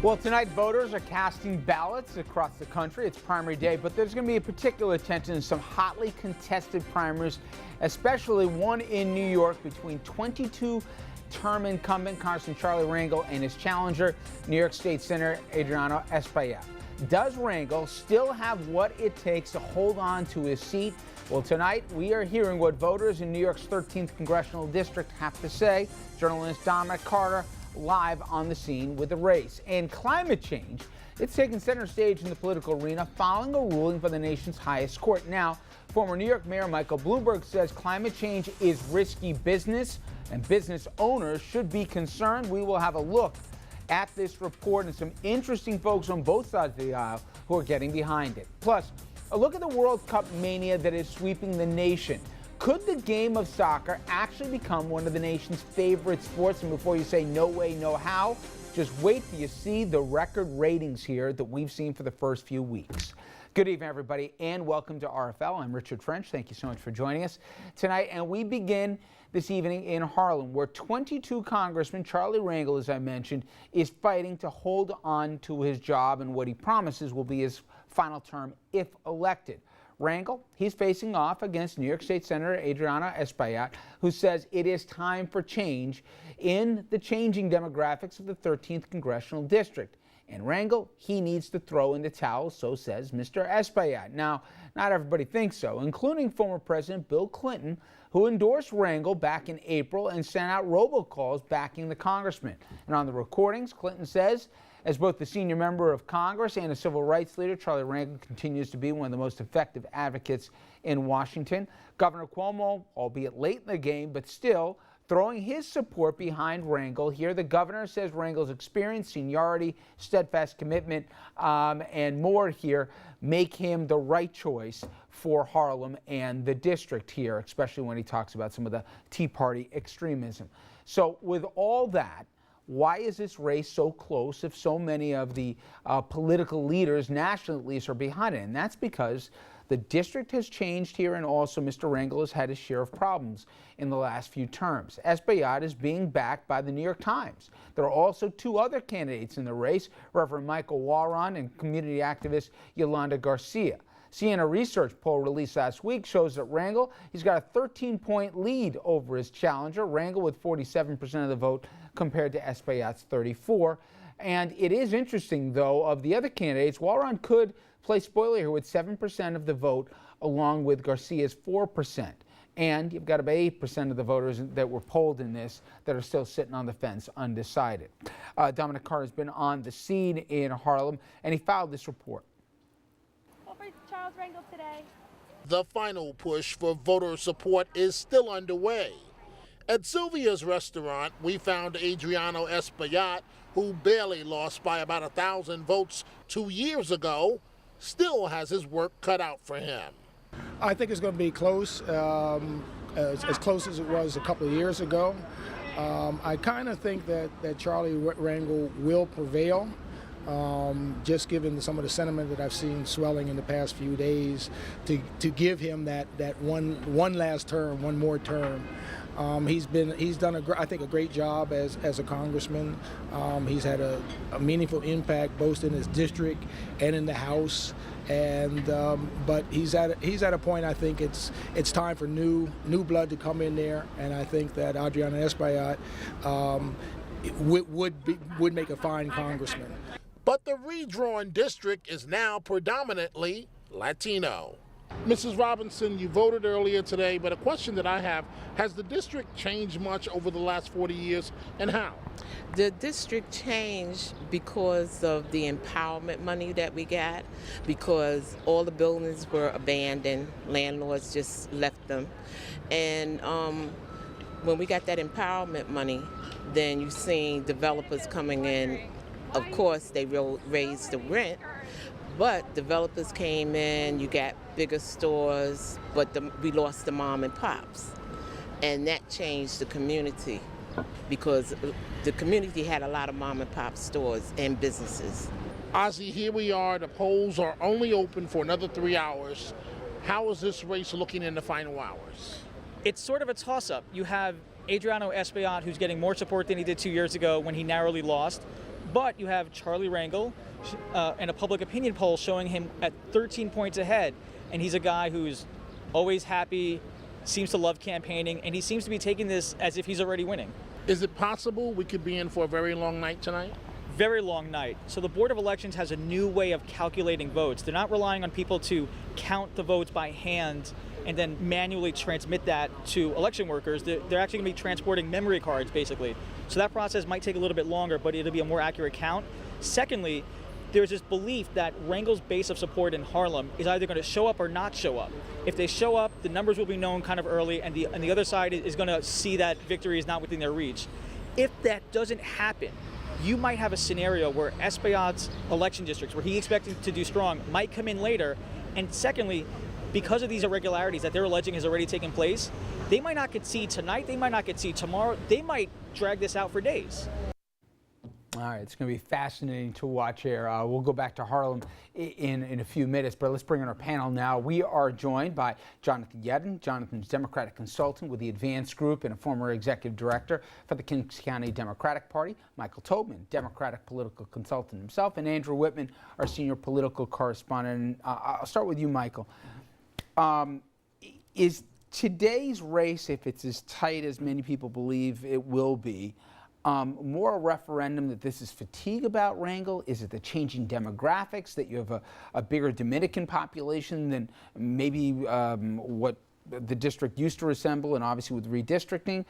Well, tonight voters are casting ballots across the country. It's primary day, but there's going to be a particular attention in some hotly contested primaries, especially one in New York between 22-term incumbent Congressman Charlie Rangel and his challenger, New York State Senator Adriano Espaillat. Does Rangel still have what it takes to hold on to his seat? Well, tonight we are hearing what voters in New York's 13th Congressional District have to say. Journalist Dominic Carter live on the scene with the race. And climate change, it's taken center stage in the political arena following a ruling by the nation's highest court. Now, former New York Mayor Michael Bloomberg says climate change is risky business and business owners should be concerned. We will have a look at this report and some interesting folks on both sides of the aisle who are getting behind it. Plus, a look at the World Cup mania that is sweeping the nation. Could the game of soccer actually become one of the nation's favorite sports? And before you say no way, no how, just wait till you see the record ratings here that we've seen for the first few weeks. Good evening, everybody, and welcome to RFL. I'm Richard French. Thank you so much for joining us tonight. And we begin this evening in Harlem, where 22 Congressman Charlie Rangel, as I mentioned, is fighting to hold on to his job and what he promises will be his final term if elected. Rangel, he's facing off against New York State Senator Adriano Espaillat, who says it is time for change in the changing demographics of the 13th Congressional District. And Rangel, he needs to throw in the towel, so says Mr. Espaillat. Now, not everybody thinks so, including former President Bill Clinton, who endorsed Rangel back in April and sent out robocalls backing the congressman. And on the recordings, Clinton says, as both the senior member of Congress and a civil rights leader, Charlie Rangel continues to be one of the most effective advocates in Washington. Governor Cuomo, albeit late in the game, but still throwing his support behind Rangel. Here, the governor says Rangel's experience, seniority, steadfast commitment, and more here make him the right choice for Harlem and the district here, especially when he talks about some of the Tea Party extremism. So with all that, why is this race so close if so many of the political leaders, nationally at least, are behind it? And that's because the district has changed here, and also Mr. Rangel has had his share of problems in the last few terms. Espaillat is being backed by the New York Times. There are also two other candidates in the race, Reverend Michael Warren and community activist Yolanda Garcia. Siena Research poll released last week shows that Rangel, he's got a 13-point lead over his challenger, Rangel with 47% of the vote compared to Espaillat's 34%. And it is interesting, though, of the other candidates, Warren could play spoiler here with 7% of the vote, along with Garcia's 4%. And you've got about 8% of the voters that were polled in this that are still sitting on the fence undecided. Dominic Carter has been on the scene in Harlem, and he filed this report. Charles Rangel today. The final push for voter support is still underway. At Sylvia's restaurant, we found Adriano Espaillat, who barely lost by about 1,000 votes 2 years ago, still has his work cut out for him. I think it's going to be close, as close as it was a couple of years ago. I kind of think that Charlie Rangel will prevail. Just given some of the sentiment that I've seen swelling in the past few days, to give him that one last term, one more term. He's done I think a great job as a congressman. He's had a meaningful impact both in his district and in the House. And but he's at a point. I think it's time for new blood to come in there, and I think that Adriano Espaillat would make a fine congressman. But the redrawn district is now predominantly Latino. Mrs. Robinson, you voted earlier today, but a question that I have, has the district changed much over the last 40 years, and how? The district changed because of the empowerment money that we got, because all the buildings were abandoned, landlords just left them. And when we got that empowerment money, then you've seen developers coming in. Of course, they raised the rent, but developers came in, you got bigger stores, but we lost the mom and pops. And that changed the community because the community had a lot of mom and pop stores and businesses. Ozzy, here we are. The polls are only open for another 3 hours. How is this race looking in the final hours? It's sort of a toss-up. You have Adriano Espaillat, who's getting more support than he did 2 years ago when he narrowly lost. But you have Charlie Rangel and a public opinion poll showing him at 13 points ahead. And he's a guy who's always happy, seems to love campaigning, and he seems to be taking this as if he's already winning. Is it possible we could be in for a very long night tonight? Very long night. So the Board of Elections has a new way of calculating votes. They're not relying on people to count the votes by hand and then manually transmit that to election workers. They're actually going to be transporting memory cards, basically. So that process might take a little bit longer, but it'll be a more accurate count. Secondly, there's this belief that Rangel's base of support in Harlem is either going to show up or not show up. If they show up, the numbers will be known kind of early, and the other side is going to see that victory is not within their reach. If that doesn't happen, you might have a scenario where Espaillat's election districts, where he expected to do strong, might come in later. And secondly, because of these irregularities that they're alleging has already taken place, they might not concede tonight, they might not concede tomorrow, they might drag this out for days. All right, it's going to be fascinating to watch here. We'll go back to Harlem in a few minutes, but let's bring in our panel now. We are joined by Jonathan Yedden. Jonathan's Democratic consultant with the Advance Group and a former executive director for the Kings County Democratic Party. Michael Tobman, Democratic political consultant himself, and Andrew Whitman, our senior political correspondent. I'll start with you, Michael. Is today's race, if it's as tight as many people believe it will be, more a referendum that this is fatigue about Rangel? Is it the changing demographics, that you have a bigger Dominican population than maybe what the district used to resemble, and obviously with redistricting?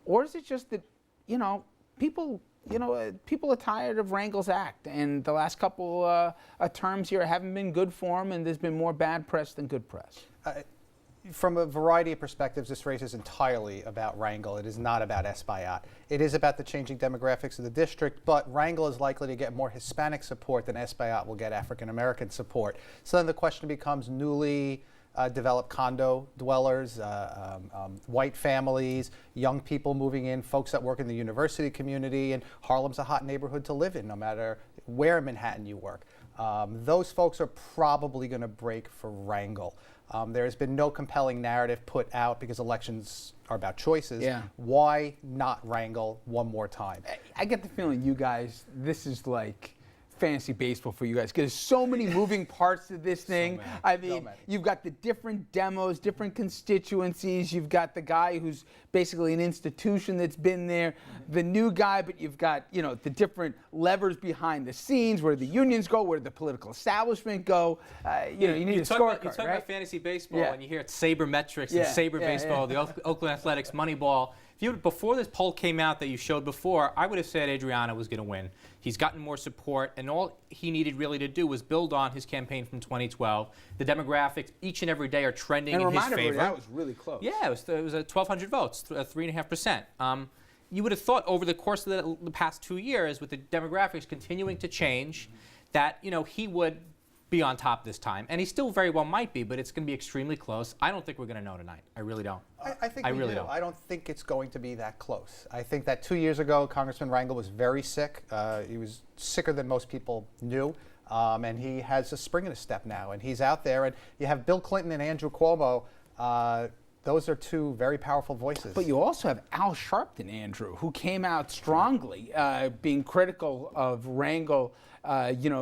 Or is it just that, people are tired of Rangel's act, and the last couple terms here haven't been good for him, and there's been more bad press than good press? From a variety of perspectives, this race is entirely about Rangel. It is not about Espaillat. It is about the changing demographics of the district, but Rangel is likely to get more Hispanic support than Espaillat will get African American support. So then the question becomes newly developed condo dwellers, white families, young people moving in, folks that work in the university community, and Harlem's a hot neighborhood to live in no matter where in Manhattan you work. Those folks are probably going to break for Rangel. There has been no compelling narrative put out because elections are about choices. Yeah. Why not Rangel one more time? I get the feeling you guys, this is like fantasy baseball for you guys, because there's so many moving parts to this thing. I mean, you've got the different demos, different constituencies. You've got the guy who's basically an institution that's been there, the new guy, but you've got, the different levers behind the scenes, where the unions go, where the political establishment go. You need a scorecard, You talk right? about fantasy baseball, and you hear it sabermetrics and saber baseball, the Oakland Athletics Moneyball. Before this poll came out that you showed before, I would have said Adriano was going to win. He's gotten more support, and all he needed really to do was build on his campaign from 2012. The demographics each and every day are trending in his favor. That was really close. Yeah, it was 1,200 votes, 3.5%. You would have thought over the course of the past 2 years, with the demographics continuing to change, that he would be on top this time, and he still very well might be, but it's going to be extremely close. I don't think we're going to know tonight. I really don't. I think I we really do. don't. I don't think it's going to be that close. I think that 2 years ago, Congressman Rangel was very sick. He was sicker than most people knew, and he has a spring in his step now, and he's out there. And you have Bill Clinton and Andrew Cuomo. Those are two very powerful voices. But you also have Al Sharpton, Andrew, who came out strongly, being critical of Rangel,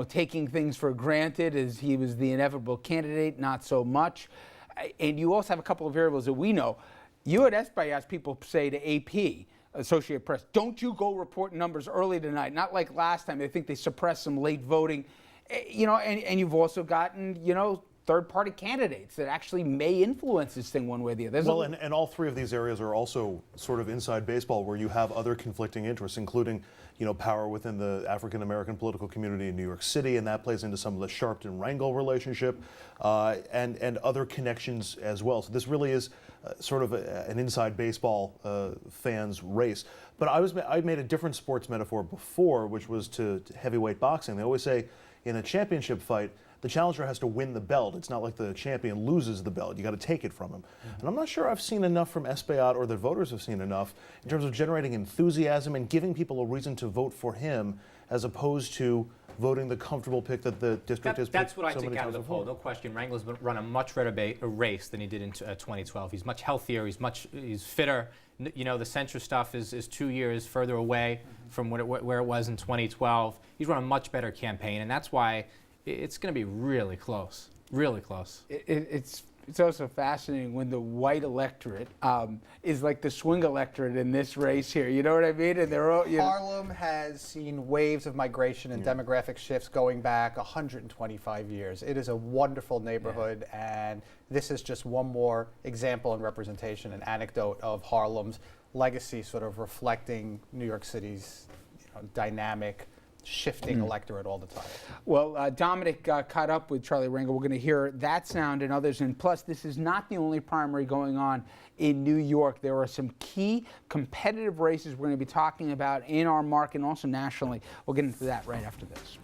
taking things for granted as he was the inevitable candidate, not so much. And you also have a couple of variables that we know. You at Espaillat, people say to AP, Associated Press, don't you go report numbers early tonight, not like last time. They think they suppressed some late voting. And you've also gotten, third-party candidates that actually may influence this thing one way or the other. Well, and all three of these areas are also sort of inside baseball, where you have other conflicting interests, including, power within the African-American political community in New York City, and that plays into some of the Sharpton-Rangel relationship, and other connections as well. So this really is sort of an inside baseball fans race. But I made a different sports metaphor before, which was to heavyweight boxing. They always say in a championship fight, the challenger has to win the belt. It's not like the champion loses the belt. You got to take it from him. And I'm not sure I've seen enough from Espaillat, or that voters have seen enough, in terms of generating enthusiasm and giving people a reason to vote for him as opposed to voting the comfortable pick that the district has That's picked what I so took many out of times the poll. before. No question. Rangel's run a much better race than he did in 2012. He's much healthier. He's fitter. You know, the censure stuff is 2 years further away from where it was in 2012. He's run a much better campaign, and that's why it's going to be really close. Really close. It's also fascinating when the white electorate is like the swing electorate in this race here. You know what I mean? And they're all, Harlem has seen waves of migration and demographic shifts going back 125 years. It is a wonderful neighborhood, and this is just one more example and representation, an anecdote of Harlem's legacy, sort of reflecting New York City's dynamic, shifting electorate all the time. Well, Dominic caught up with Charlie Rangel. We're going to hear that sound and others. And plus, this is not the only primary going on in New York. There are some key competitive races we're going to be talking about in our market and also nationally. We'll get into that right after this.